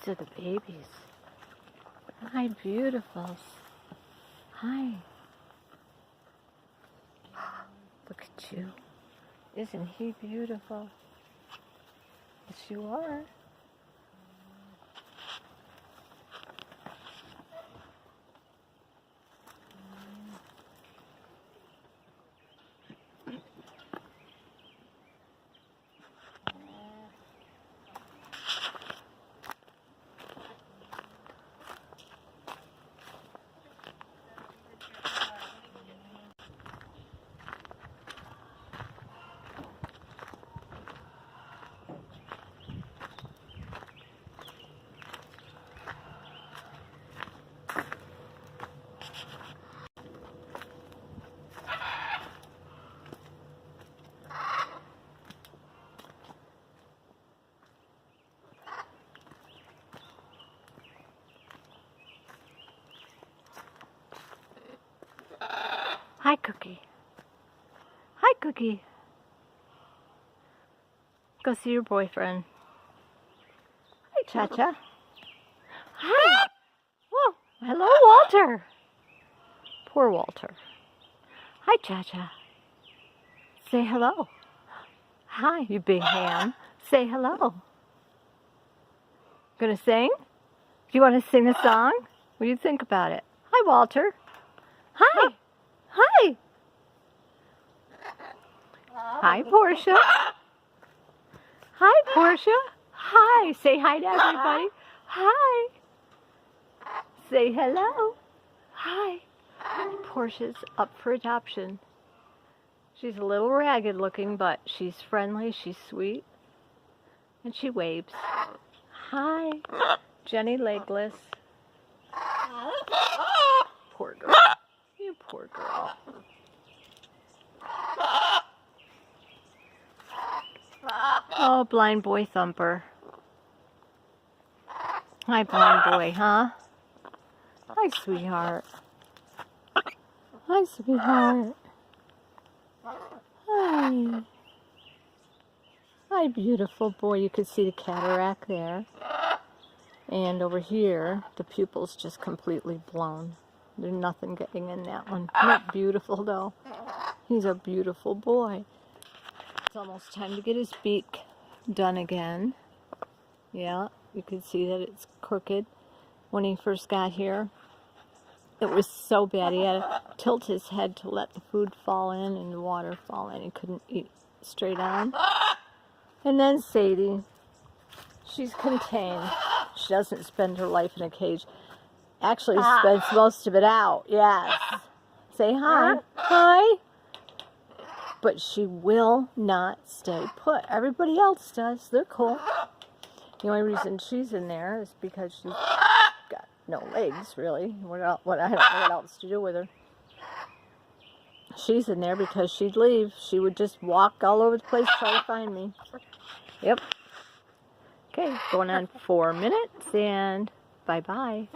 are the babies. Hi, beautifuls. Hi. Look at you. Isn't he beautiful? Yes, you are. Hi, Cookie. Hi, Cookie. Go see your boyfriend. Hi, Cha-Cha. Hi. Whoa. Hello, Walter. Poor Walter. Hi, Cha-Cha. Say hello. Hi, you big ham. Say hello. Gonna sing? Do you want to sing a song? What do you think about it? Hi, Walter. Hi. Hi. Hi, Portia. Hi, Portia. Hi. Say hi to everybody. Hi. Say hello. Hi. Portia's up for adoption. She's a little ragged looking, but she's friendly, she's sweet, and she waves. Hi. Jenny Legless. Poor girl. You poor girl. Oh, blind boy Thumper. Hi, blind boy, huh? Hi, sweetheart. Hi, sweetheart. Hi. Hi, beautiful boy. You can see the cataract there. And over here, the pupil's just completely blown. There's nothing getting in that one. Not beautiful, though. He's a beautiful boy. It's almost time to get his beak done again. Yeah, you can see that it's crooked. When he first got here, it was so bad. He had to tilt his head to let the food fall in and the water fall in. He couldn't eat straight on. And then Sadie, she's contained. She doesn't spend her life in a cage. Actually spends most of it out. Yes. Say hi. Hi. But she will not stay put. Everybody else does. They're cool. The only reason she's in there is because she's got no legs, really. I don't know what else to do with her. She's in there because she'd leave. She would just walk all over the place trying to find me. Yep. Okay, going on 4 minutes, and bye-bye.